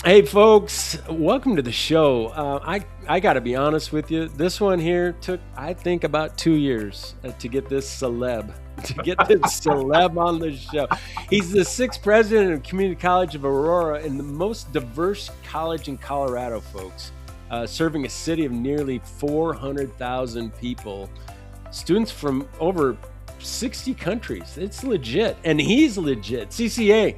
Hey, folks, welcome to the show. I got to be honest with you. This one here took, I think, about 2 years to get this celeb on the show. He's the sixth president of Community College of Aurora and the most diverse college in Colorado, folks, serving a city of nearly 400,000 people, students from over 60 countries. It's legit, and he's legit. CCA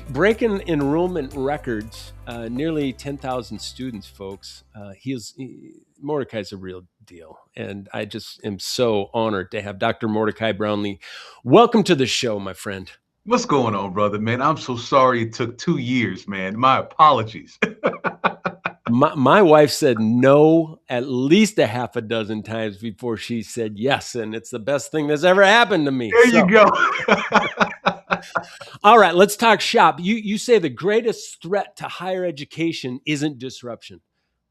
breaking enrollment records, nearly 10,000 students, folks. Mordecai's a real deal, and I just am so honored to have Dr. Mordecai Brownlee. Welcome to the show, my friend. What's going on, brother, man? I'm so sorry it took 2 years, man. My apologies. My wife said no at least a half a dozen times before she said yes, and it's the best thing that's ever happened to me. There you So, go. all right, let's talk shop. You say the greatest threat to higher education isn't disruption.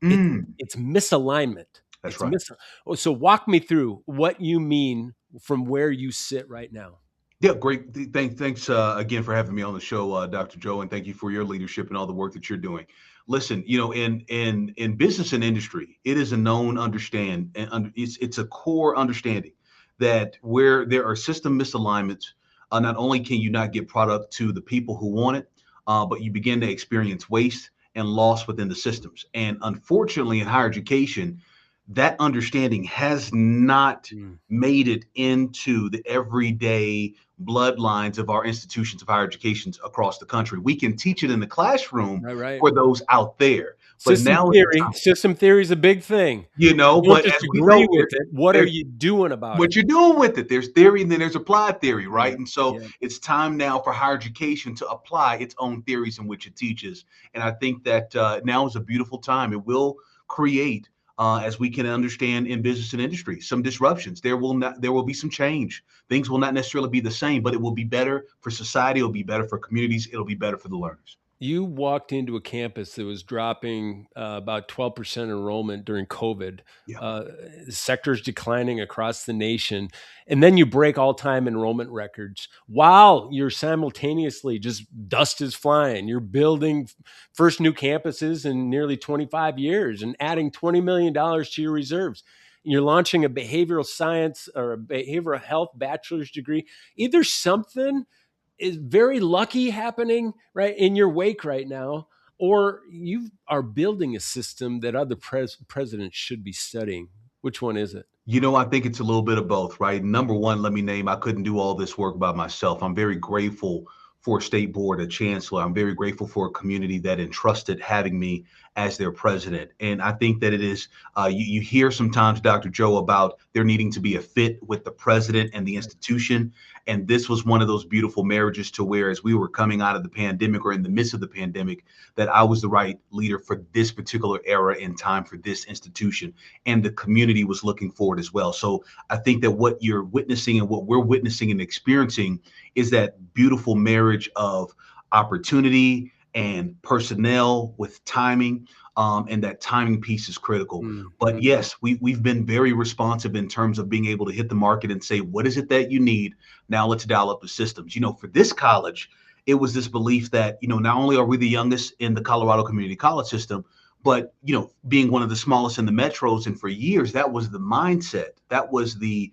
It's Mm, it's misalignment. that's It's right. so walk me through what you mean from where you sit right now. Yeah, great. Thanks again for having me on the show, Dr. Joe, and thank you for your leadership and all the work that you're doing. Listen, in business and industry, it is a known understand, and it's a core understanding that where there are system misalignments, not only can you not get product to the people who want it, but you begin to experience waste and loss within the systems. And unfortunately, in higher education, that understanding has not Mm. made it into the everyday bloodlines of our institutions of higher education across the country. We can teach it in the classroom Right, right. for those out there, but now is the time, System theory is a big thing. Don't but just as we agree know, with it. What are there's you doing about it? what you're doing with it. There's theory and then there's applied theory, right? Yeah, And so yeah. it's time now for higher education to apply its own theories in which it teaches. And I think that now is a beautiful time. It will create, as we can understand in business and industry, some disruptions. There will be some change. Things will not necessarily be the same, but it will be better for society. It'll be better for communities. It'll be better for the learners. You walked into a campus that was dropping about 12% enrollment during COVID. Yeah. Uh, Sectors declining across the nation. And then you break all time enrollment records while you're simultaneously just dust is flying. You're building first new campuses in nearly 25 years and adding $20 million to your reserves. You're launching a behavioral science or a behavioral health bachelor's degree. Either something is very lucky happening right in your wake right now, or you are building a system that other presidents should be studying. Which one is it? I think it's a little bit of both, right? Number one, let me name, I couldn't do all this work by myself. I'm very grateful for a state board, a chancellor. I'm very grateful for a community that entrusted having me as their president. And I think that it is, you hear sometimes, Dr. Joe, about there needing to be a fit with the president and the institution. And this was one of those beautiful marriages to where, as we were coming out of the pandemic or in the midst of the pandemic, that I was the right leader for this particular era in time for this institution, and the community was looking forward as well. So I think that what you're witnessing and what we're witnessing and experiencing is that beautiful marriage of opportunity and personnel with timing. And that timing piece is critical. But Mm-hmm. yes, we've been very responsive in terms of being able to hit the market and say, what is it that you need? Now let's dial up the systems. For this college, it was this belief that, not only are we the youngest in the Colorado Community College system, but being one of the smallest in the metros, and for years that was the mindset. That was the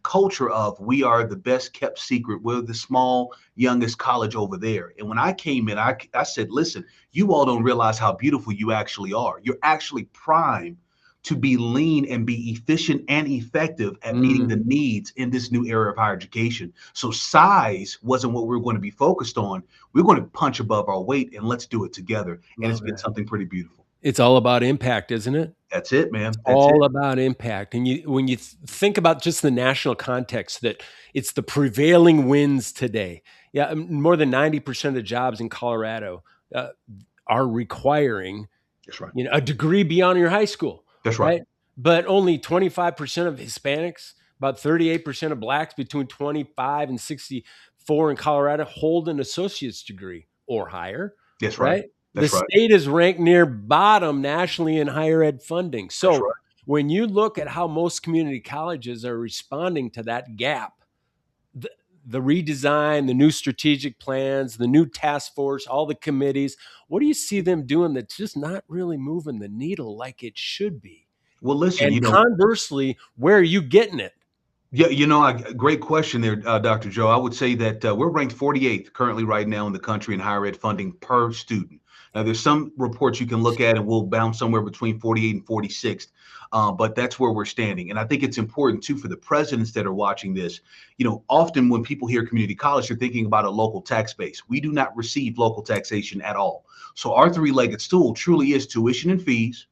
culture of, we are the best kept secret. We're the small youngest college over there. And when I came in, I said, listen, you all don't realize how beautiful you actually are. You're actually prime to be lean and be efficient and effective at meeting Mm, the needs in this new era of higher education. So size wasn't what we were going to be focused on. We're going to punch above our weight and let's do it together. And it's love been that. something pretty beautiful. It's all about impact, isn't it? That's it, man. That's it. All about impact. And when you think about just the national context, that it's the prevailing winds today. Yeah, more than 90% of jobs in Colorado uh, are requiring That's right. a degree beyond your high school, That's right. right? But only 25% of Hispanics, about 38% of blacks between 25 and 64 in Colorado hold an associate's degree or higher, That's right. right? The That's right. state is ranked near bottom nationally in higher ed funding. That's So right. when you look at how most community colleges are responding to that gap, the redesign, the new strategic plans, the new task force, all the committees. What do you see them doing that's just not really moving the needle like it should be? Well, listen, And conversely, where are you getting it? yeah, great question there, Dr. Joe. I would say that we're ranked 48th currently right now in the country in higher ed funding per student. Now, there's some reports you can look at, and we'll bounce somewhere between 48 and 46th, but that's where we're standing. And I think it's important too for the presidents that are watching this. Often when people hear community college, they're thinking about a local tax base. We do not receive local taxation at all. So our three-legged stool truly is tuition and fees.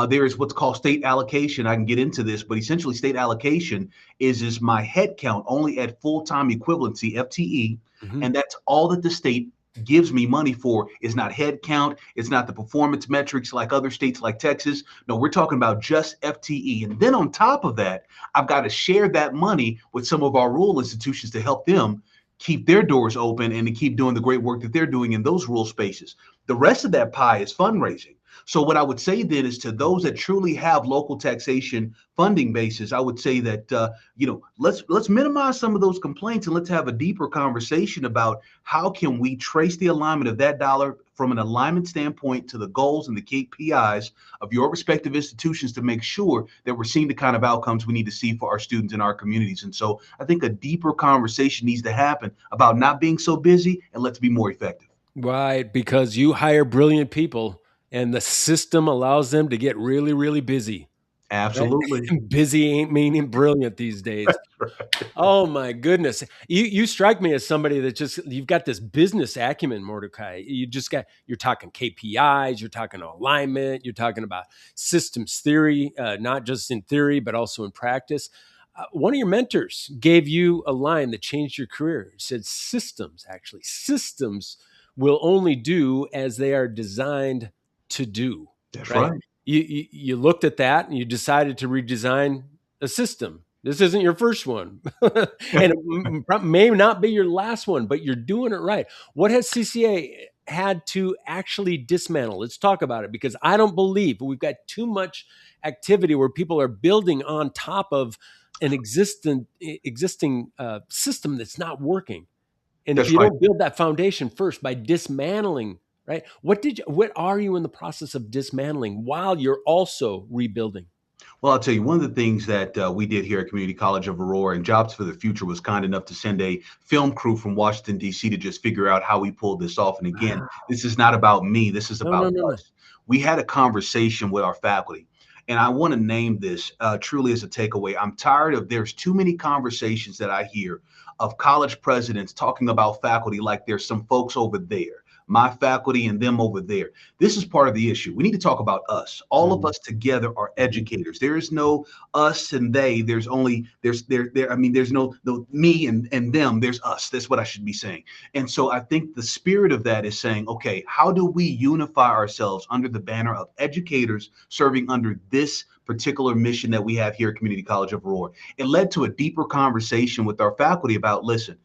There is what's called state allocation. I can get into this, but essentially state allocation is my head count only at full-time equivalency, FTE, Mhm. and that's all that the state gives me money for. Is not head count. It's not the performance metrics like other states like Texas. No, we're talking about just FTE. And then on top of that, I've got to share that money with some of our rural institutions to help them keep their doors open and to keep doing the great work that they're doing in those rural spaces. The rest of that pie is fundraising. So what I would say then is to those that truly have local taxation funding bases, I would say that let's minimize some of those complaints and let's have a deeper conversation about how can we trace the alignment of that dollar from an alignment standpoint to the goals and the KPIs of your respective institutions to make sure that we're seeing the kind of outcomes we need to see for our students in our communities. And so I think a deeper conversation needs to happen about not being so busy and let's be more effective. Right, because you hire brilliant people and the system allows them to get really, really busy. Right? Absolutely. Busy ain't meaning brilliant these days. Oh my goodness. You strike me as somebody that just you've got this business acumen, Mordecai. You're talking KPIs, you're talking alignment, you're talking about systems theory, not just in theory, but also in practice. One of your mentors gave you a line that changed your career. He said, systems will only do as they are designed to do. That's Right? right. You looked at that and you decided to redesign a system. This isn't your first one, and it may not be your last one, but you're doing it right. What has CCA had to actually dismantle? Let's talk about it because I don't believe we've got too much activity where people are building on top of an existing system that's not working. And if That's you right. don't build that foundation first by dismantling, right? What are you in the process of dismantling while you're also rebuilding? Well, I'll tell you, one of the things that we did here at Community College of Aurora and Jobs for the Future was kind enough to send a film crew from Washington, D.C. to just figure out how we pulled this off. And again, Wow. this is not about me, this is No, no, about no, no. us. We had a conversation with our faculty. And I want to name this truly as a takeaway. I'm tired of there's too many conversations that I hear of college presidents talking about faculty like there's some folks over there, my faculty and them over there. This is part of the issue. We need to talk about us. All of Mhm, us together are mhm. educators. There is no us and they. There's only there. I mean, there's no me and them. There's us. That's what I should be saying. And so I think the spirit of that is saying, okay, how do we unify ourselves under the banner of educators serving under this particular mission that we have here at Community College of Aurora? It led to a deeper conversation with our faculty about, listen,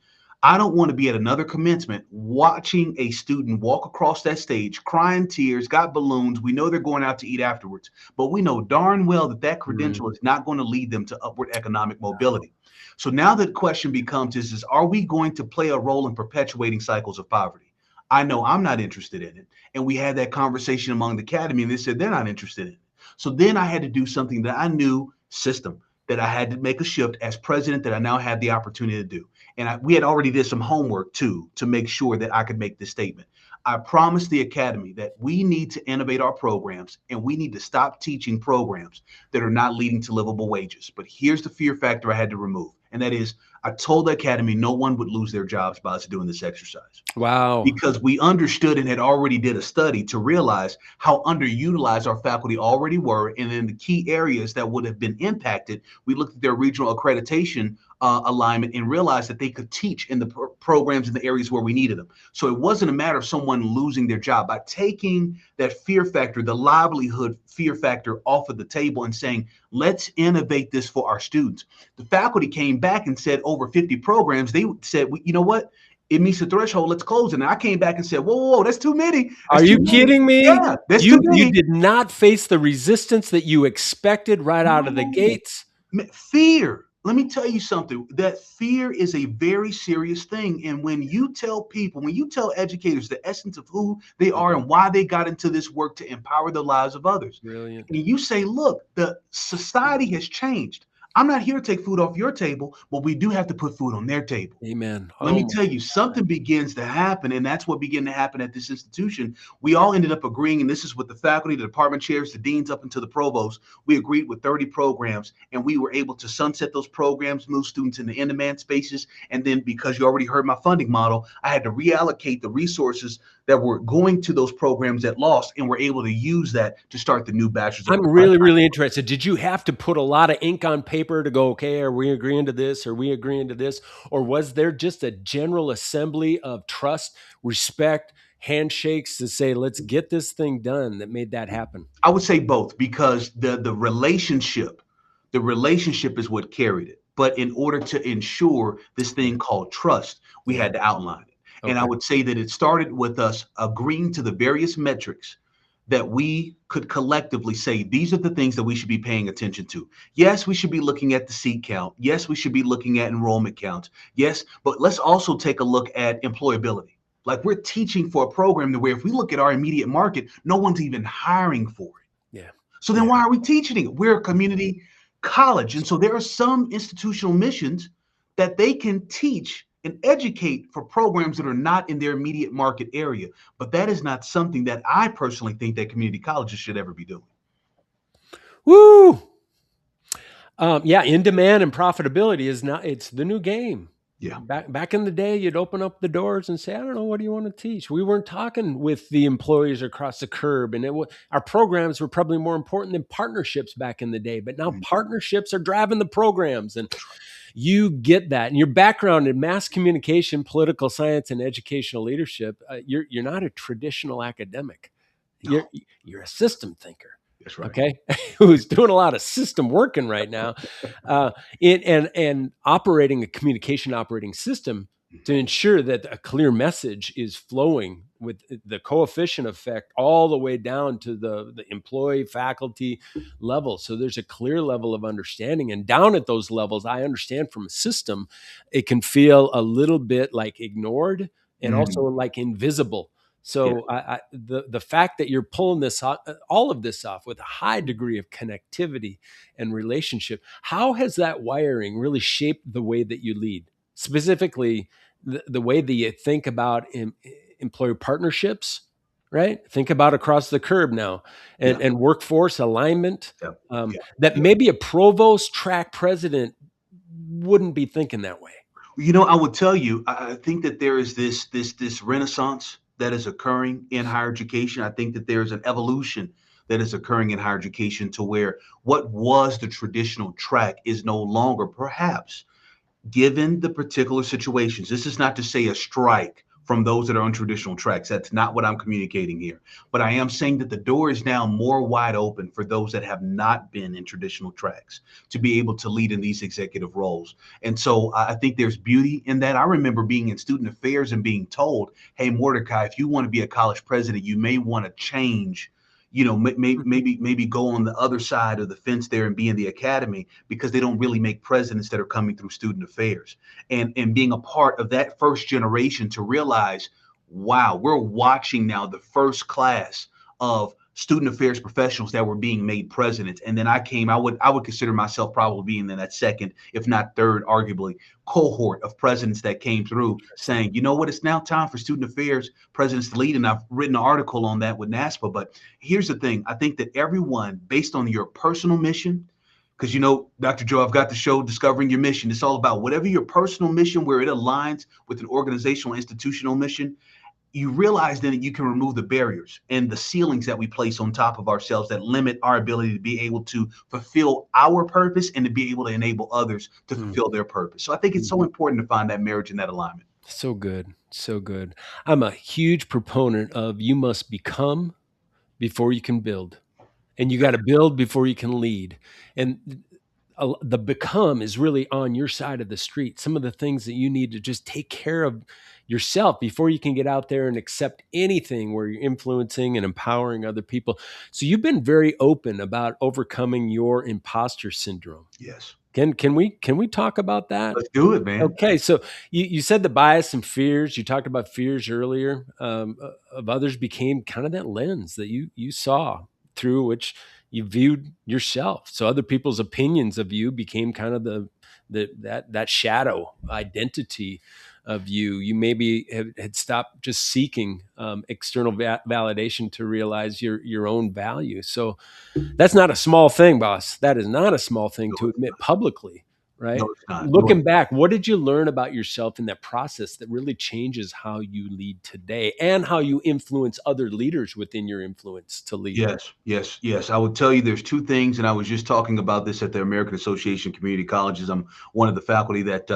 I don't want to be at another commencement watching a student walk across that stage, crying tears, got balloons. We know they're going out to eat afterwards, but we know darn well that that credential Mm, is not going to lead them to upward economic mobility. So now the question becomes is are we going to play a role in perpetuating cycles of poverty? I know I'm not interested in it. And we had that conversation among the academy, and they said they're not interested in it. So then I had to do something that I knew system that I had to make a shift as president that I now had the opportunity to do. And we had already did some homework too to make sure that I could make this statement. I promised the academy that we need to innovate our programs and we need to stop teaching programs that are not leading to livable wages. But here's the fear factor I had to remove, and that is I told the academy no one would lose their jobs by us doing this exercise wow. because we understood and had already did a study to realize how underutilized our faculty already were. And in the key areas that would have been impacted, we looked at their regional accreditation alignment and realized that they could teach in the programs in the areas where we needed them. So it wasn't a matter of someone losing their job. By taking that fear factor, the livelihood fear factor off of the table and saying, let's innovate this for our students. The faculty came back and said over 50 programs, they said, you know what? It meets the threshold. Let's close it. And I came back and said, whoa, whoa, whoa, that's too many. Are That's too you many. kidding me? Yeah, that's too You many. did not face the resistance that you expected right out of the No. gates? Fear. let me tell you something, that fear is a very serious thing. And when you tell people, when you tell educators the essence of who they are Mhm. and why they got into this work to empower the lives of others, Brilliant. and you say, look, the society has changed. I'm not here to take food off your table, but we do have to put food on their table. Amen. Let Oh me my tell you, God. something begins to happen, and that's what began to happen at this institution. We all ended up agreeing, and this is with the faculty, the department chairs, the deans, up into the provost. We agreed with 30 programs, and we were able to sunset those programs, move students into in-demand spaces, and then because you already heard my funding model, I had to reallocate the resources that were going to those programs that lost, and we're able to use that to start the new bachelor's of I'm applied. really, really interested. Did you have to put a lot of ink on paper to go, okay, are we agreeing to this? Are we agreeing to this? Or was there just a general assembly of trust, respect, handshakes to say, let's get this thing done that made that happen? I would say both because the relationship is what carried it. But in order to ensure this Yeah. thing called trust, we Yeah. had to outline it. And I Okay. would say that it started with us agreeing to the various metrics that we could collectively say these are the things that we should be paying attention to. Yes, we should be looking at the seat count. Yes, we should be looking at enrollment counts. Yes, but let's also take a look at employability. Like we're teaching for a program to where if we look at our immediate market, no one's even hiring for it. Yeah. So then Yeah. why are we teaching it? We're a community college. And so there are some institutional missions that they can teach and educate for programs that are not in their immediate market area. But that is not something that I personally think that community colleges should ever be doing. Woo! Yeah, in demand and profitability is not, it's the new game. Yeah. Back in the day, you'd open up the doors and say, I don't know, what do you want to teach? We weren't talking with the employees across the curb. And our programs were probably more important than partnerships back in the day. But now Mhm. partnerships are driving the programs. And you get that. And your background in mass communication, political science, and educational leadership, you're not a traditional academic. You're No, you're a system thinker, that's right. okay, who's doing a lot of system working right now, and operating a communication operating system to ensure that a clear message is flowing with the coefficient effect all the way down to the employee faculty level. So there's a clear level of understanding, and down at those levels, I understand from a system, it can feel a little bit like ignored and also Mhm. like invisible. Yeah. So the fact that you're pulling this off, all of this off with a high degree of connectivity and relationship, how has that wiring really shaped the way that you lead? Specifically, the way that you think about employer partnerships, right? Think about across the curb now, Yeah. and workforce alignment. Yeah. Yeah. That Yeah. maybe a provost track president wouldn't be thinking that way. I would tell you, I think that there is this renaissance that is occurring in higher education. I think that there is an evolution that is occurring in higher education to where what was the traditional track is no longer, perhaps, given the particular situations. This is not to say a strike from those that are on traditional tracks. That's not what I'm communicating here. But I am saying that the door is now more wide open for those that have not been in traditional tracks to be able to lead in these executive roles. And so I think there's beauty in that. I remember being in student affairs and being told, hey, Mordecai, if you want to be a college president, you may want to change, maybe go on the other side of the fence there and be in the academy because they don't really make presidents that are coming through student affairs. And being a part of that first generation to realize, wow, we're watching now the first class of student affairs professionals that were being made presidents. And then I would consider myself probably being in that second, if not third, arguably, cohort of presidents that came through saying, you know what, it's now time for student affairs presidents to lead. And I've written an article on that with NASPA. But here's the thing, I think that everyone, based on your personal mission, because Dr. Joe, I've got the show Discovering Your Mission. It's all about whatever your personal mission, where it aligns with an organizational, institutional mission. You realize then that you can remove the barriers and the ceilings that we place on top of ourselves that limit our ability to be able to fulfill our purpose and to be able to enable others to Mm. fulfill their purpose. So I think it's so important to find that marriage and that alignment. So good. So good. I'm a huge proponent of you must become before you can build, and you got to build before you can lead. And the become is really on your side of the street. Some of the things that you need to just take care of yourself before you can get out there and accept anything where you're influencing and empowering other people. So you've been very open about overcoming your imposter syndrome. Yes. Can we talk about that? Let's do it, man. Okay, so you said the bias and fears. You talked about fears earlier, of others became kind of that lens that you saw through which you viewed yourself. So other people's opinions of you became kind of that shadow identity of you. You maybe had stopped just seeking external validation to realize your own value. So that's not a small thing, boss. That is not a small thing No, to it's admit publicly, no, right? it's not. No, Looking back, what did you learn about yourself in that process that really changes how you lead today and how you influence other leaders within your influence to lead? yes, yes, yes. I would tell you there's two things, and I was just talking about this at the American Association of Community Colleges. I'm one of the faculty that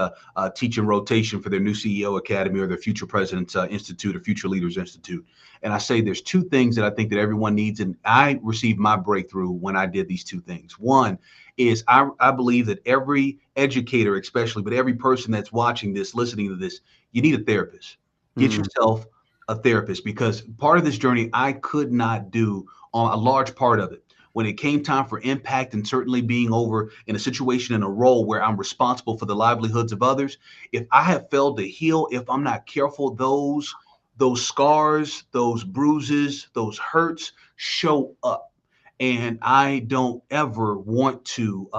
teach in rotation for their new CEO Academy or their Future Presidents Institute or Future Leaders Institute. And I say there's two things that I think that everyone needs, and I received my breakthrough when I did these two things. One is I believe that every educator, especially, but every person that's watching this, listening to this, you need a therapist. Get Mm, yourself a therapist because part of this journey I could not do on a large part of it. When it came time for impact and certainly being over in a situation in a role where I'm responsible for the livelihoods of others, if I have failed to heal, if I'm not careful, those scars, those bruises, those hurts show up. And I don't ever want to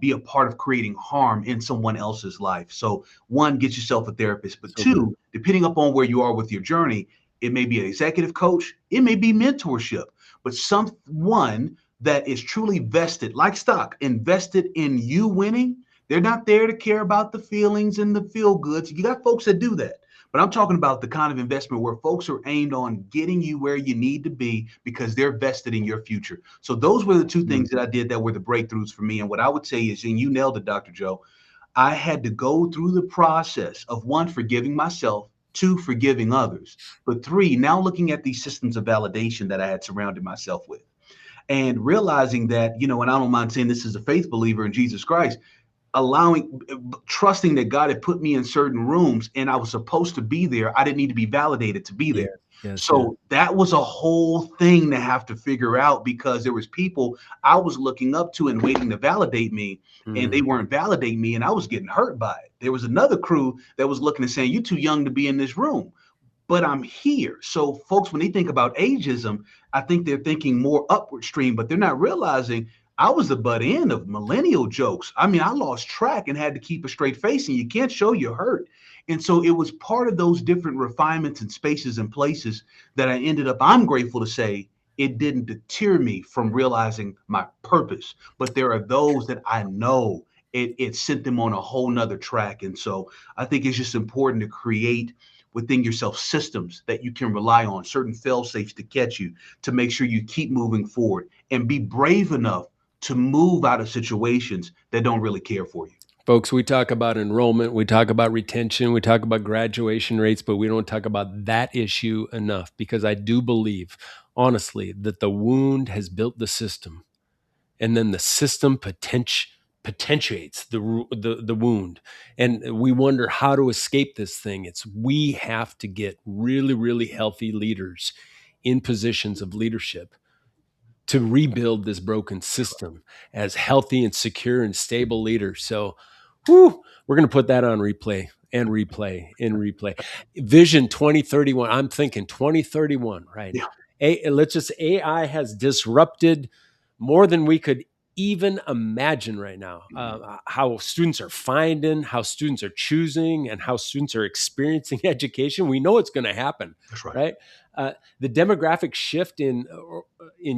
be a part of creating harm in someone else's life. So, one, get yourself a therapist. But so good. two, depending upon where you are with your journey, it may be an executive coach, it may be mentorship, but someone that is truly vested, like stock, invested in you winning. They're not there to care about the feelings and the feel goods. You got folks that do that. But I'm talking about the kind of investment where folks are aimed on getting you where you need to be because they're vested in your future. So those were the two Mm, things that I did that were the breakthroughs for me. And what I would say is, and you nailed it, Dr. Joe, I had to go through the process of one, forgiving myself, two, forgiving others, but three, now looking at these systems of validation that I had surrounded myself with and realizing that, and I don't mind saying this as a faith believer in Jesus Christ, allowing trusting that God had put me in certain rooms and I was supposed to be there. I didn't need to be validated to be yes, there. yes, yes. So that was a whole thing to have to figure out because there was people I was looking up to and waiting to validate me and they Mm, weren't validating me and I was getting hurt by it. There was another crew that was looking and saying, "You're too young to be in this room." But I'm here. So folks, when they think about ageism, I think they're thinking more upward stream, but they're not realizing I was the butt end of millennial jokes. I mean, I lost track and had to keep a straight face, and you can't show you're hurt. And so it was part of those different refinements and spaces and places that I ended up, I'm grateful to say, it didn't deter me from realizing my purpose. But there are those that I know it sent them on a whole nother track. And so I think it's just important to create within yourself systems that you can rely on, certain fail safes to catch you, to make sure you keep moving forward and be brave enough to move out of situations that don't really care for you. folks, we talk about enrollment, we talk about retention, we talk about graduation rates, but we don't talk about that issue enough because I do believe, honestly, that the wound has built the system, and then the system potentiates the wound, and we wonder how to escape this thing. It's we have to get really, really healthy leaders in positions of leadership to rebuild this broken system as healthy and secure and stable leaders. So, we're going to put that on replay and replay and replay. Vision 2031. I'm thinking 2031 right Yeah. now. Let's just AI has disrupted more than we could even imagine right now. How students are finding, how students are choosing, and how students are experiencing education. We know it's going to happen, That's right. right? The demographic shift in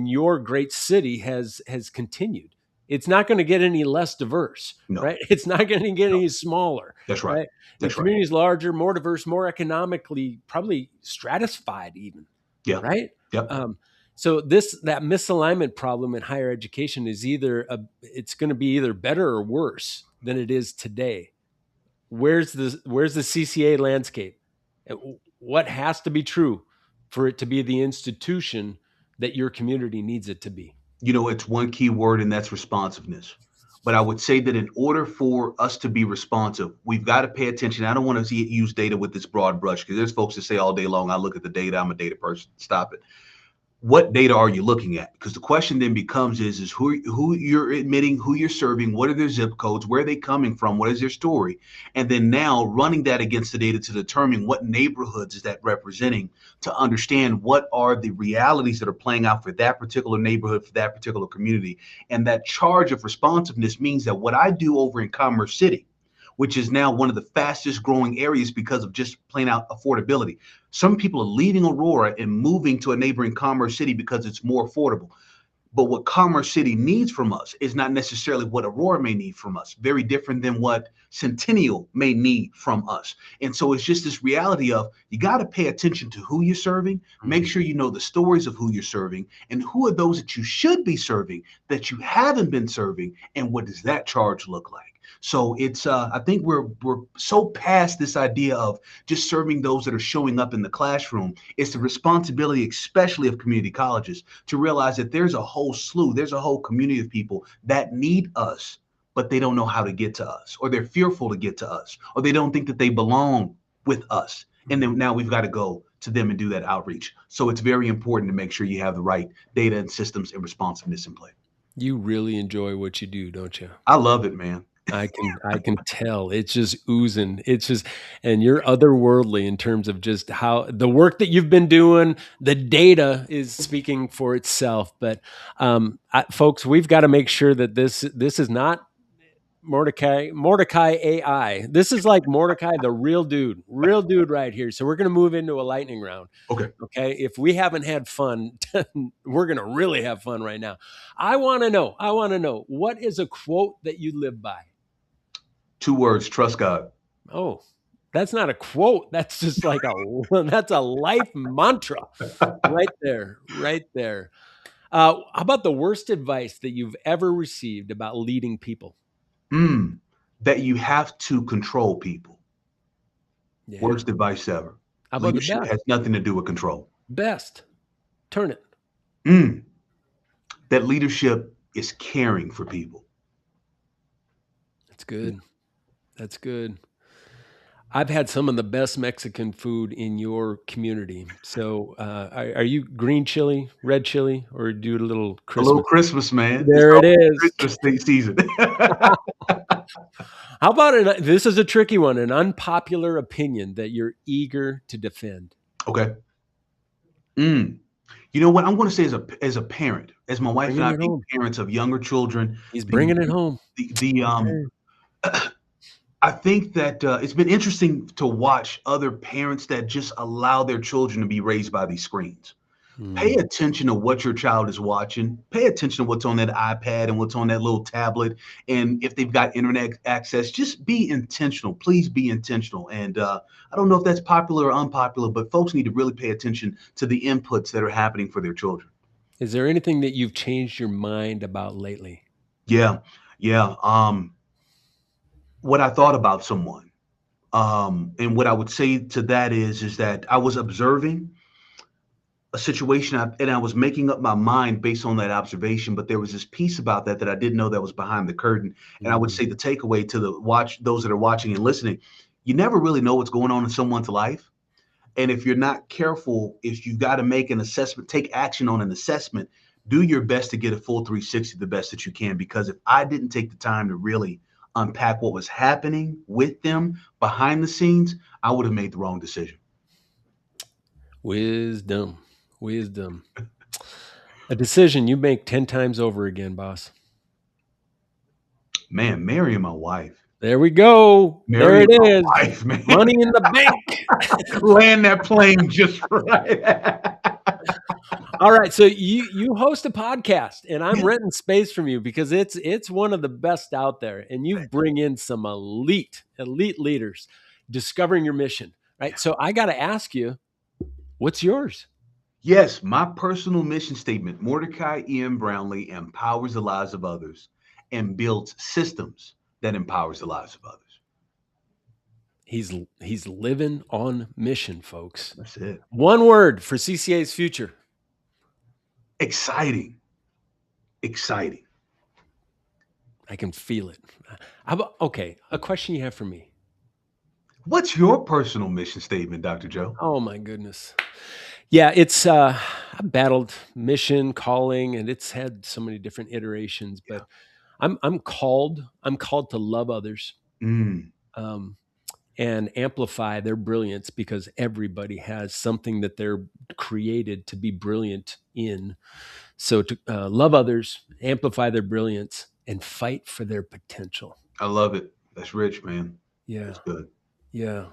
your great city has continued. It's not going to get any less diverse, No, right? It's not going to get no, any smaller, that's right. right? The That's right. community is larger, more diverse, more economically probably stratified, even, Yeah. right? Yep. Um, so that misalignment problem in higher education is it's going to be either better or worse than it is today. Where's the CCA landscape? What has to be true for it to be the institution that your community needs it to be? It's one key word, and that's responsiveness. But I would say that in order for us to be responsive, we've got to pay attention. I don't want to use data with this broad brush because there's folks that say all day long, I look at the data, I'm a data person. Stop it. What data are you looking at? Because the question then becomes is who you're admitting, who you're serving, what are their zip codes, where are they coming from, what is their story, and then now running that against the data to determine what neighborhoods is that representing, to understand what are the realities that are playing out for that particular neighborhood, for that particular community. And that charge of responsiveness means that what I do over in Commerce City, which is now one of the fastest growing areas because of just plain out affordability. Some people are leaving Aurora and moving to a neighboring Commerce City because it's more affordable. But what Commerce City needs from us is not necessarily what Aurora may need from us, very different than what Centennial may need from us. And so it's just this reality of you got to pay attention to who you're serving, make sure you know the stories of who you're serving, and who are those that you should be serving that you haven't been serving, and what does that charge look like? So it's I think we're so past this idea of just serving those that are showing up in the classroom. It's the responsibility, especially of community colleges, to realize that there's a whole slew, there's a whole community of people that need us, but they don't know how to get to us, or they're fearful to get to us, or they don't think that they belong with us. And then now we've got to go to them and do that outreach. So it's very important to make sure you have the right data and systems and responsiveness in play. You really enjoy what you do, don't you? I love it, man. I can tell. It's just oozing. It's just, and you're otherworldly in terms of just how the work that you've been doing. The data is speaking for itself. But folks, we've got to make sure that this is not Mordecai AI. This is like Mordecai, the real dude right here. So we're going to move into a lightning round. Okay. Okay. If we haven't had fun, we're going to really have fun right now. I want to know, what is a quote that you live by? 2 words: trust God. Oh, that's not a quote. That's just like that's a life mantra right there, right there. How about the worst advice that you've ever received about leading people? That you have to control people. Yeah. Worst advice ever. How about the Leadership best? has nothing to do with control. Best. Turn it. That leadership is caring for people. That's good. That's good. I've had some of the best Mexican food in your community. So, are you green chili, red chili, or do a little A little Christmas? Christmas, man. It's There it almost is. Christmas season. How about this is a tricky one, an unpopular opinion that you're eager to defend? Okay. You know what I'm going to say as a parent, as my wife and Bringing I it being home. parents of younger children, He's the bringing it home. the Okay. I think that it's been interesting to watch other parents that just allow their children to be raised by these screens. Pay Mm. attention to what your child is watching. Pay attention to what's on that iPad and what's on that little tablet. And if they've got internet access, just be intentional. Please be intentional. And I don't know if that's popular or unpopular, but folks need to really pay attention to the inputs that are happening for their children. Is there anything that you've changed your mind about lately? Yeah. Yeah. What I thought about someone. And what I would say to that is that I was observing a situation and I was making up my mind based on that observation, but there was this piece about that I didn't know that was behind the curtain. And I would Mm. say the takeaway to those that are watching and listening, you never really know what's going on in someone's life. And if you're not careful, if you've got to make an assessment, take action on an assessment, do your best to get a full 360 the best that you can. Because if I didn't take the time to really unpack what was happening with them behind the scenes, I would have made the wrong decision. Wisdom. Wisdom. A decision you make 10 times over again, boss. Man, marrying my wife. There we go. There Marrying it my is. wife, man. Money in the bank. Land that plane just right. All right, so you host a podcast, and I'm renting space from you because it's one of the best out there, and you bring in some elite leaders, discovering your mission, right? So I got to ask you, what's yours? Yes, my personal mission statement: Mordecai Brownlee empowers the lives of others and builds systems that empowers the lives of others. He's living on mission, folks. That's it. One word for CCA's future. Exciting. Exciting. I can feel it. Okay, a question you have for me. What's your personal mission statement, Dr. Joe? Oh my goodness. Yeah, it's I battled mission, calling, and it's had so many different iterations. Yeah. But I'm called to love others, Mm, um, and amplify their brilliance, because everybody has something that they're created to be brilliant in. So to love others, amplify their brilliance, and fight for their potential. I love it. That's rich, man. Yeah, That's good. yeah.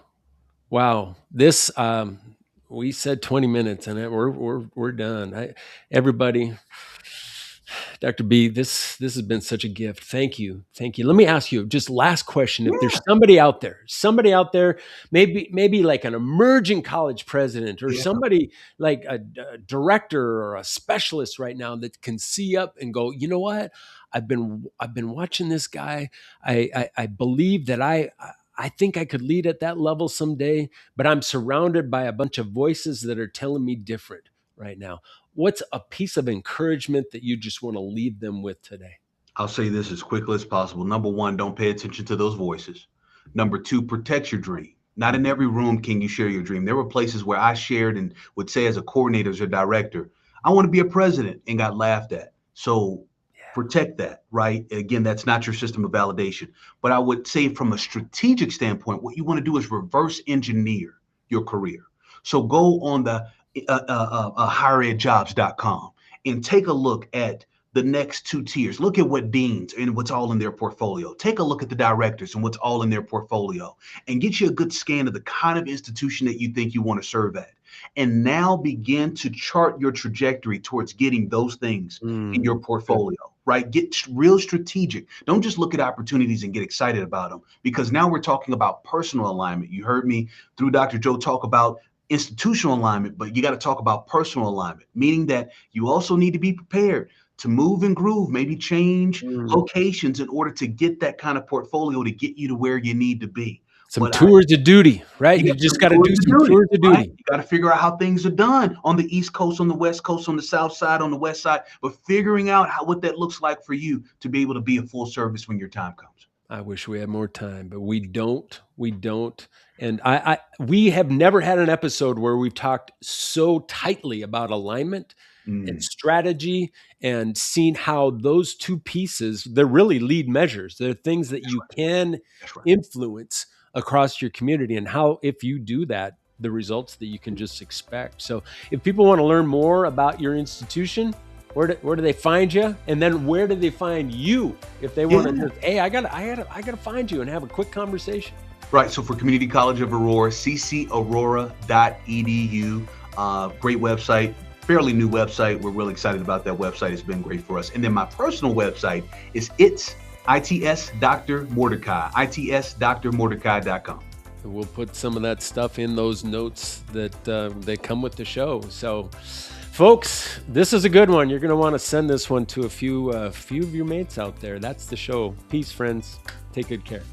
Wow. This we said 20 minutes, and we're done. Everybody, Dr. B, this has been such a gift. Thank you. Thank you. Let me ask you just last question. If there's Yeah. somebody out there, maybe like an emerging college president, or Yeah. somebody like a director or a specialist right now that can see up and go, you know what? I've been watching this guy. I believe that I think I could lead at that level someday, but I'm surrounded by a bunch of voices that are telling me different right now. What's a piece of encouragement that you just want to leave them with today? I'll say this as quickly as possible. Number one, don't pay attention to those voices. Number two, protect your dream. Not in every room can you share your dream. There were places where I shared and would say, as a coordinator, as a director, I want to be a president, and got laughed at. So protect that, right? Again, that's not your system of validation. But I would say, from a strategic standpoint, what you want to do is reverse engineer your career. So go on the higheredjobs.com and take a look at the next two tiers. Look at what deans and what's all in their portfolio. Take a look at the directors and what's all in their portfolio, and get you a good scan of the kind of institution that you think you want to serve at. And now begin to chart your trajectory towards getting those things in your Good. portfolio, right? Get real strategic. Don't just look at opportunities and get excited about them, because now we're talking about personal alignment. You heard me through Dr. Joe talk about institutional alignment, but you got to talk about personal alignment, meaning that you also need to be prepared to move and groove, maybe change Mm. locations in order to get that kind of portfolio to get you to where you need to be. Some But tours of duty, right? you You got just some got to tours do to some do it, tours of right? duty. You got to figure out how things are done on the East Coast, on the West Coast, on the South Side, on the West Side, but figuring out what that looks like for you to be able to be a full service when your time comes. I wish we had more time, but we don't. We don't. And we have never had an episode where we've talked so tightly about alignment and Mm, strategy, and seen how those two pieces, they're really lead measures. They're things that that's you right. can That's right. influence across your community, and how, if you do that, the results that you can just expect. So if people want to learn more about your institution, where do they find you? And then where do they find you if they want to Yeah. just, hey, I gotta find you and have a quick conversation? Right. So for Community College of Aurora, ccaurora.edu. Great website, fairly new website. We're really excited about that website. It's been great for us. And then my personal website is ITS Dr. Mordecai, itsdrmordecai.com. We'll put some of that stuff in those notes that they come with the show. So, folks, this is a good one. You're going to want to send this one to a few of your mates out there. That's the show. Peace, friends. Take good care.